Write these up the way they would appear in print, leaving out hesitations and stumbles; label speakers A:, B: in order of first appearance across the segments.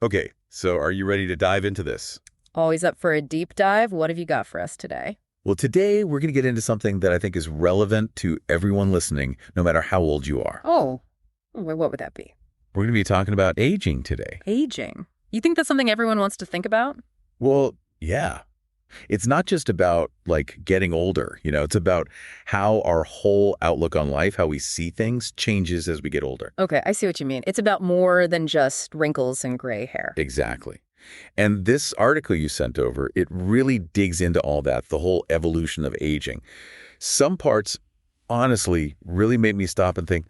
A: Okay, so are you ready to dive into this?
B: Always up for a deep dive? What have you got for us today?
A: Well, today we're going to get into something that I think is relevant to everyone listening, no matter how old you are.
B: Oh, what would that be?
A: We're going to be talking about aging today.
B: Aging. You think that's something everyone wants to think about?
A: Well, yeah. It's not just about like getting older, it's about how our whole outlook on life, how we see things changes as we get older.
B: Okay, I see what you mean. It's about more than just wrinkles and gray hair.
A: Exactly. And this article you sent over, it really digs into all that, the whole evolution of aging. Some parts, honestly, really made me stop and think,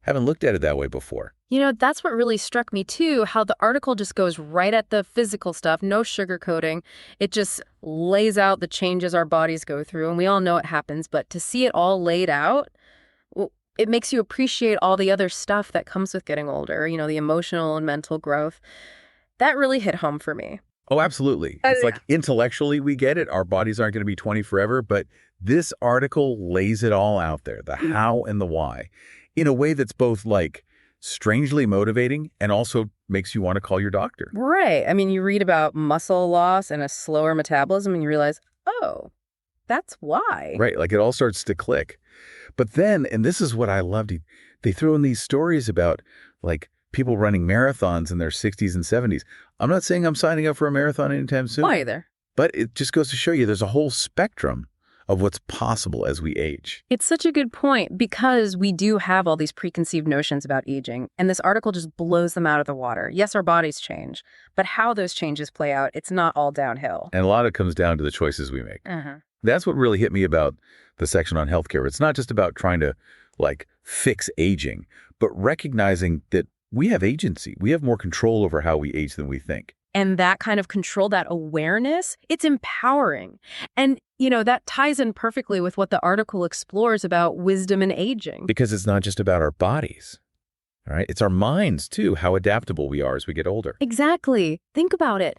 A: haven't looked at it that way before.
B: That's what really struck me too, how the article just goes right at the physical stuff, no sugarcoating. It just lays out the changes our bodies go through, and we all know it happens, but to see it all laid out, well, it makes you appreciate all the other stuff that comes with getting older, the emotional and mental growth. That really hit home for me.
A: Oh, absolutely. It's like intellectually we get it. Our bodies aren't going to be 20 forever, but this article lays it all out there, the how and the why, in a way that's both like strangely motivating and also makes you want to call your doctor.
B: Right. I mean, you read about muscle loss and a slower metabolism and you realize, oh, that's why.
A: Right. Like it all starts to click. But then, and this is what I loved, they throw in these stories about like people running marathons in their 60s and 70s. I'm not saying I'm signing up for a marathon anytime soon.
B: Why either?
A: But it just goes to show you there's a whole spectrum of what's possible as we age.
B: It's such a good point because we do have all these preconceived notions about aging, and this article just blows them out of the water. Yes, our bodies change, but how those changes play out, it's not all downhill.
A: And a lot of it comes down to the choices we make. That's what really hit me about the section on healthcare. It's not just about trying to like fix aging, but recognizing that we have agency. We have more control over how we age than we think.
B: And that kind of control, that awareness, it's empowering. And, that ties in perfectly with what the article explores about wisdom and aging.
A: Because it's not just about our bodies, all right? It's our minds, too, how adaptable we are as we get older.
B: Exactly. Think about it.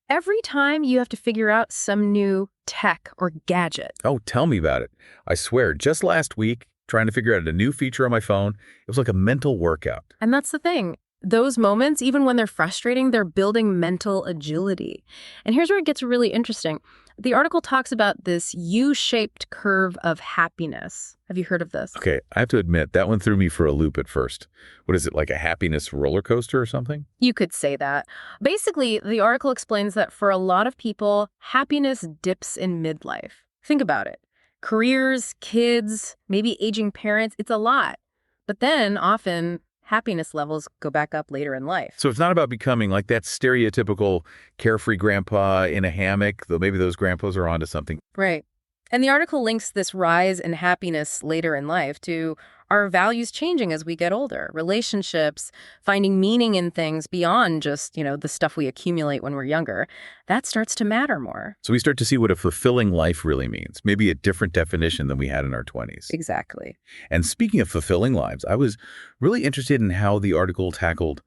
B: Every time you have to figure out some new tech or gadget.
A: Oh, tell me about it. I swear, just last week, trying to figure out a new feature on my phone, it was like a mental workout.
B: And that's the thing. Those moments, even when they're frustrating, they're building mental agility. And here's where it gets really interesting. The article talks about this U-shaped curve of happiness. Have you heard of this?
A: Okay, I have to admit, that one threw me for a loop at first. What is it, like a happiness roller coaster or something?
B: You could say that. Basically, the article explains that for a lot of people, happiness dips in midlife. Think about it. Careers, kids, maybe aging parents, it's a lot. But then often happiness levels go back up later in life.
A: So it's not about becoming like that stereotypical carefree grandpa in a hammock, though maybe those grandpas are onto something.
B: Right. And the article links this rise in happiness later in life to our values changing as we get older, relationships, finding meaning in things beyond just, the stuff we accumulate when we're younger. That starts to matter more.
A: So we start to see what a fulfilling life really means, maybe a different definition than we had in our 20s.
B: Exactly.
A: And speaking of fulfilling lives, I was really interested in how the article tackled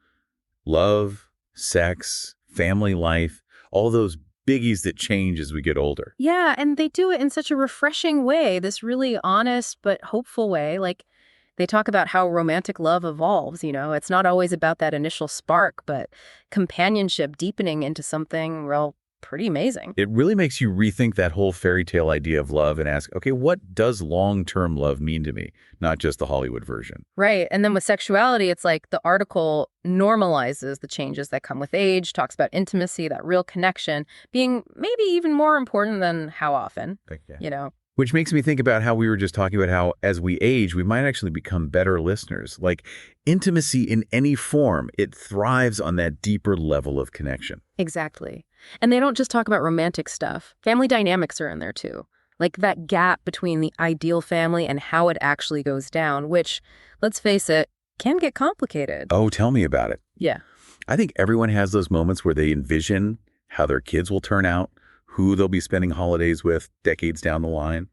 A: love, sex, family life, all those biggies that change as we get older.
B: Yeah, and they do it in such a refreshing way, this really honest but hopeful way. Like, they talk about how romantic love evolves, It's not always about that initial spark, but companionship deepening into something, well, pretty amazing.
A: It really makes you rethink that whole fairy tale idea of love and ask, okay, what does long-term love mean to me? Not just the Hollywood version.
B: Right. And then with sexuality, it's like the article normalizes the changes that come with age, talks about intimacy, that real connection being maybe even more important than how often,
A: Which makes me think about how we were just talking about how as we age, we might actually become better listeners. Like intimacy in any form, it thrives on that deeper level of connection.
B: Exactly. And they don't just talk about romantic stuff. Family dynamics are in there too. Like that gap between the ideal family and how it actually goes down, which, let's face it, can get complicated.
A: Oh, tell me about it.
B: Yeah.
A: I think everyone has those moments where they envision how their kids will turn out, who they'll be spending holidays with decades down the line.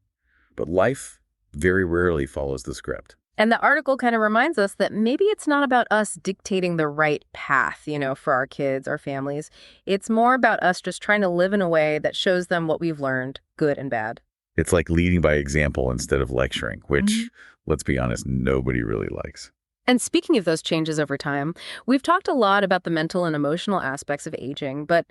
A: But life very rarely follows the script.
B: And the article kind of reminds us that maybe it's not about us dictating the right path, for our kids, our families. It's more about us just trying to live in a way that shows them what we've learned, good and bad.
A: It's like leading by example instead of lecturing, which, let's be honest, nobody really likes.
B: And speaking of those changes over time, we've talked a lot about the mental and emotional aspects of aging, but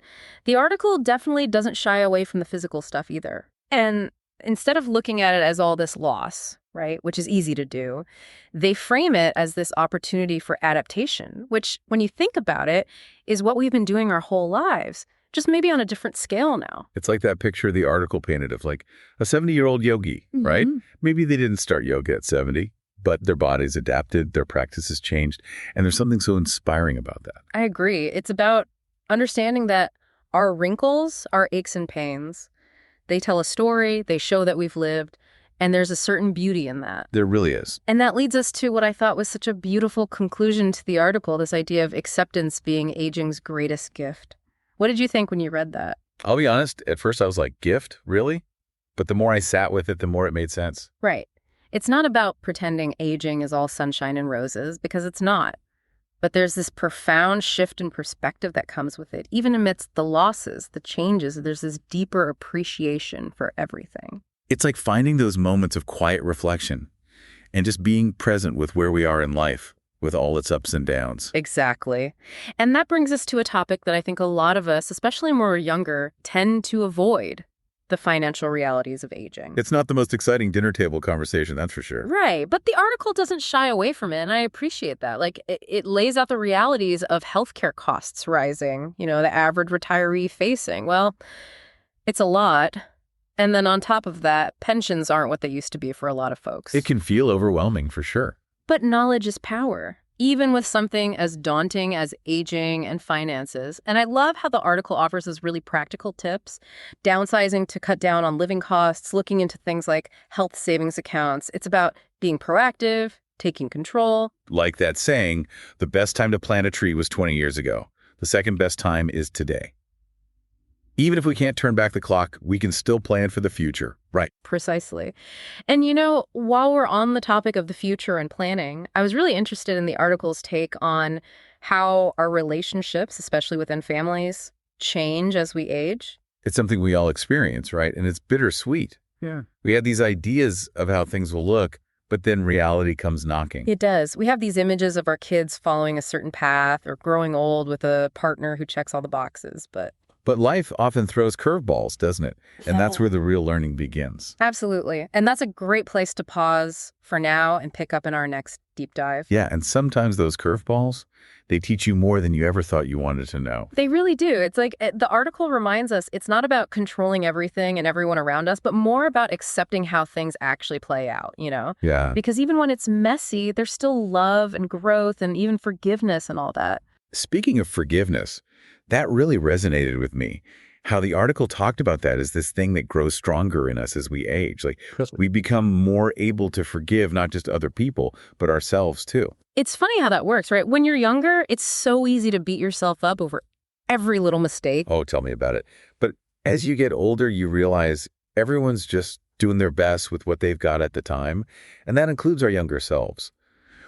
B: the article definitely doesn't shy away from the physical stuff either. And instead of looking at it as all this loss, right, which is easy to do, they frame it as this opportunity for adaptation, which, when you think about it, is what we've been doing our whole lives, just maybe on a different scale now.
A: It's like that picture the article painted of like a 70-year-old yogi, right? Maybe they didn't start yoga at 70. But their bodies adapted, their practices changed, and there's something so inspiring about that.
B: I agree. It's about understanding that our wrinkles, our aches and pains, they tell a story, they show that we've lived, and there's a certain beauty in that.
A: There really is.
B: And that leads us to what I thought was such a beautiful conclusion to the article, this idea of acceptance being aging's greatest gift. What did you think when you read that?
A: I'll be honest, at first I was like, gift? Really? But the more I sat with it, the more it made sense.
B: Right. It's not about pretending aging is all sunshine and roses, because it's not. But there's this profound shift in perspective that comes with it. Even amidst the losses, the changes, there's this deeper appreciation for everything.
A: It's like finding those moments of quiet reflection and just being present with where we are in life, with all its ups and downs.
B: Exactly. And that brings us to a topic that I think a lot of us, especially when we're younger, tend to avoid: the financial realities of aging.
A: It's not the most exciting dinner table conversation, that's for sure.
B: Right. But the article doesn't shy away from it, and I appreciate that. Like, it lays out the realities of healthcare costs rising, the average retiree facing. Well, it's a lot. And then on top of that, pensions aren't what they used to be for a lot of folks.
A: It can feel overwhelming, for sure.
B: But knowledge is power, even with something as daunting as aging and finances. And I love how the article offers us really practical tips: downsizing to cut down on living costs, looking into things like health savings accounts. It's about being proactive, taking control.
A: Like that saying, the best time to plant a tree was 20 years ago. The second best time is today. Even if we can't turn back the clock, we can still plan for the future. Right.
B: Precisely. And while we're on the topic of the future and planning, I was really interested in the article's take on how our relationships, especially within families, change as we age.
A: It's something we all experience, right? And it's bittersweet.
B: Yeah.
A: We have these ideas of how things will look, but then reality comes knocking.
B: It does. We have these images of our kids following a certain path or growing old with a partner who checks all the boxes, But
A: life often throws curveballs, doesn't it? And that's where the real learning begins.
B: Absolutely. And that's a great place to pause for now and pick up in our next deep dive.
A: Yeah, and sometimes those curveballs, they teach you more than you ever thought you wanted to know.
B: They really do. It's like the article reminds us it's not about controlling everything and everyone around us, but more about accepting how things actually play out,
A: Yeah.
B: Because even when it's messy, there's still love and growth and even forgiveness and all that.
A: Speaking of forgiveness, that really resonated with me. How the article talked about that as this thing that grows stronger in us as we age. Like, we become more able to forgive not just other people, but ourselves too.
B: It's funny how that works, right? When you're younger, it's so easy to beat yourself up over every little mistake.
A: Oh, tell me about it. But as you get older, you realize everyone's just doing their best with what they've got at the time. And that includes our younger selves.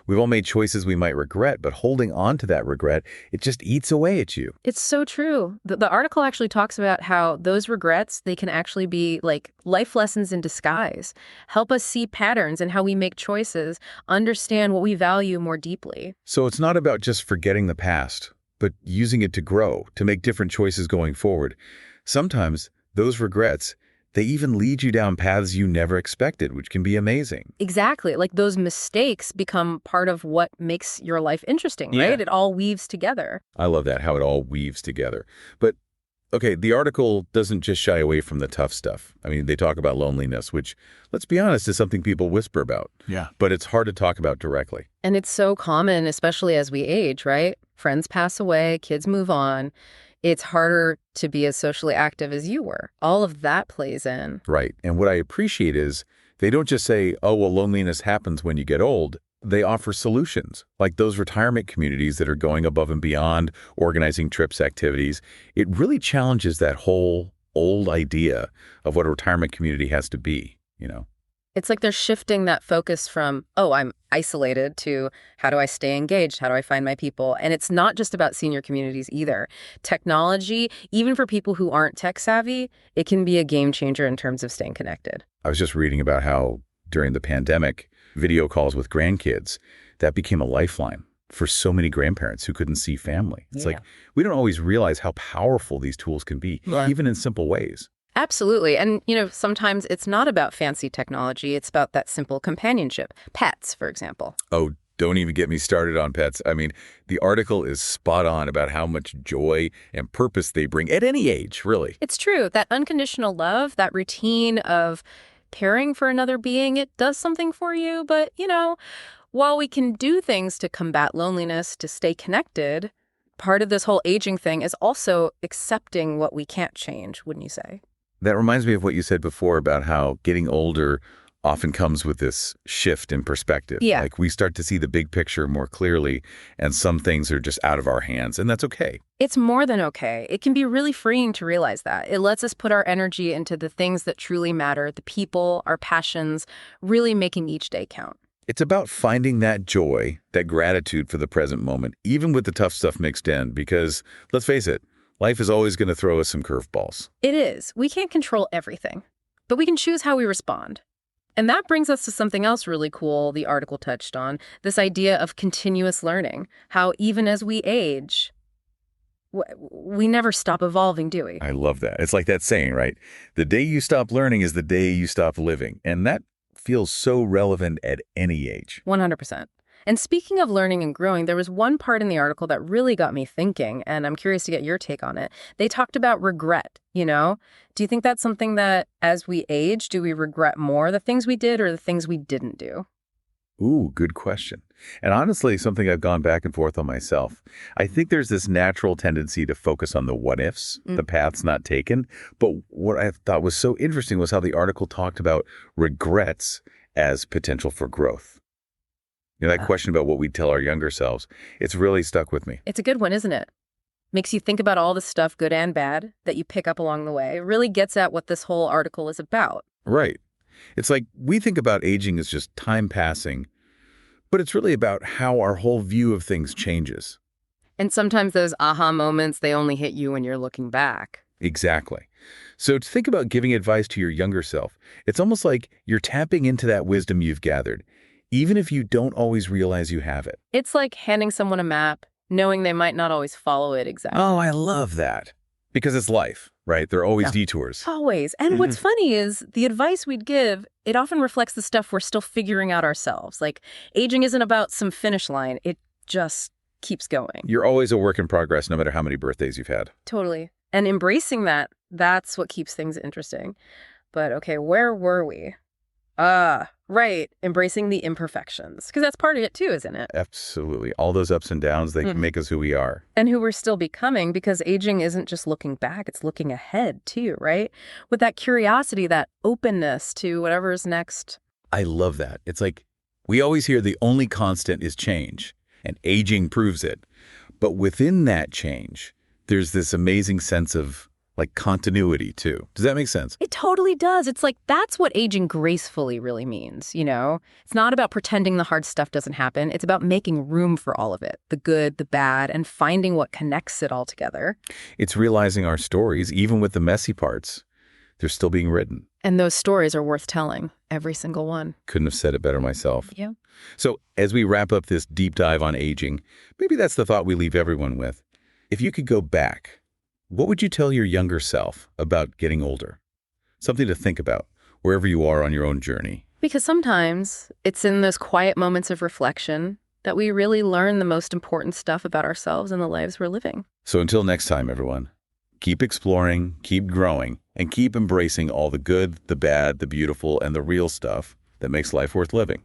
A: We've all made choices we might regret, but holding on to that regret, it just eats away at you.
B: It's so true. The article actually talks about how those regrets, they can actually be like life lessons in disguise, help us see patterns in how we make choices, understand what we value more deeply.
A: So it's not about just forgetting the past, but using it to grow, to make different choices going forward. Sometimes those regrets, they even lead you down paths you never expected, which can be amazing.
B: Exactly. Like those mistakes become part of what makes your life interesting, right?
A: Yeah.
B: It all weaves together.
A: I love that, how it all weaves together. But, okay, the article doesn't just shy away from the tough stuff. I mean, they talk about loneliness, which, let's be honest, is something people whisper about.
C: Yeah.
A: But it's hard to talk about directly.
B: And it's so common, especially as we age, right? Friends pass away, kids move on. It's harder to be as socially active as you were. All of that plays in.
A: Right. And what I appreciate is they don't just say, oh, well, loneliness happens when you get old. They offer solutions, like those retirement communities that are going above and beyond, organizing trips, activities. It really challenges that whole old idea of what a retirement community has to be,
B: It's like they're shifting that focus from, oh, I'm isolated, to how do I stay engaged? How do I find my people? And it's not just about senior communities either. Technology, even for people who aren't tech savvy, it can be a game changer in terms of staying connected.
A: I was just reading about how during the pandemic, video calls with grandkids, that became a lifeline for so many grandparents who couldn't see family. It's like we don't always realize how powerful these tools can be, even in simple ways.
B: Absolutely. And, sometimes it's not about fancy technology. It's about that simple companionship. Pets, for example.
A: Oh, don't even get me started on pets. I mean, the article is spot on about how much joy and purpose they bring at any age, really.
B: It's true. That unconditional love, that routine of caring for another being, it does something for you. But, while we can do things to combat loneliness, to stay connected, part of this whole aging thing is also accepting what we can't change, wouldn't you say?
A: That reminds me of what you said before about how getting older often comes with this shift in perspective.
B: Yeah.
A: Like we start to see the big picture more clearly, and some things are just out of our hands, and that's okay.
B: It's more than okay. It can be really freeing to realize that. It lets us put our energy into the things that truly matter, the people, our passions, really making each day count.
A: It's about finding that joy, that gratitude for the present moment, even with the tough stuff mixed in, because let's face it, life is always going to throw us some curveballs.
B: It is. We can't control everything, but we can choose how we respond. And that brings us to something else really cool the article touched on, this idea of continuous learning, how even as we age, we never stop evolving, do we?
A: I love that. It's like that saying, right? The day you stop learning is the day you stop living. And that feels so relevant at any age.
B: 100%. And speaking of learning and growing, there was one part in the article that really got me thinking, and I'm curious to get your take on it. They talked about regret, Do you think that's something that as we age, do we regret more the things we did or the things we didn't do?
A: Ooh, good question. And honestly, something I've gone back and forth on myself. I think there's this natural tendency to focus on the what-ifs, the paths not taken. But what I thought was so interesting was how the article talked about regrets as potential for growth. That question about what we'd tell our younger selves, it's really stuck with me.
B: It's a good one, isn't it? Makes you think about all the stuff, good and bad, that you pick up along the way. It really gets at what this whole article is about.
A: Right. It's like we think about aging as just time passing, but it's really about how our whole view of things changes.
B: And sometimes those aha moments, they only hit you when you're looking back.
A: Exactly. So to think about giving advice to your younger self, it's almost like you're tapping into that wisdom you've gathered, even if you don't always realize you have it.
B: It's like handing someone a map, knowing they might not always follow it exactly.
A: Oh, I love that. Because it's life, right? There are always detours.
B: Always. And what's funny is the advice we'd give, it often reflects the stuff we're still figuring out ourselves. Like aging isn't about some finish line. It just keeps going.
A: You're always a work in progress, no matter how many birthdays you've had.
B: Totally. And embracing that, that's what keeps things interesting. But okay, where were we? Right. Embracing the imperfections. Because that's part of it too, isn't it?
A: Absolutely. All those ups and downs, they can make us who we are.
B: And who we're still becoming, because aging isn't just looking back, it's looking ahead too, right? With that curiosity, that openness to whatever's next.
A: I love that. It's like we always hear the only constant is change, and aging proves it. But within that change, there's this amazing sense of continuity too. Does that make sense?
B: It totally does. It's like that's what aging gracefully really means, It's not about pretending the hard stuff doesn't happen. It's about making room for all of it, the good, the bad, and finding what connects it all together.
A: It's realizing our stories, even with the messy parts, they're still being written.
B: And those stories are worth telling, every single one.
A: Couldn't have said it better myself.
B: Yeah.
A: So as we wrap up this deep dive on aging, maybe that's the thought we leave everyone with. If you could go back, what would you tell your younger self about getting older? Something to think about wherever you are on your own journey.
B: Because sometimes it's in those quiet moments of reflection that we really learn the most important stuff about ourselves and the lives we're living.
A: So until next time, everyone, keep exploring, keep growing, and keep embracing all the good, the bad, the beautiful, and the real stuff that makes life worth living.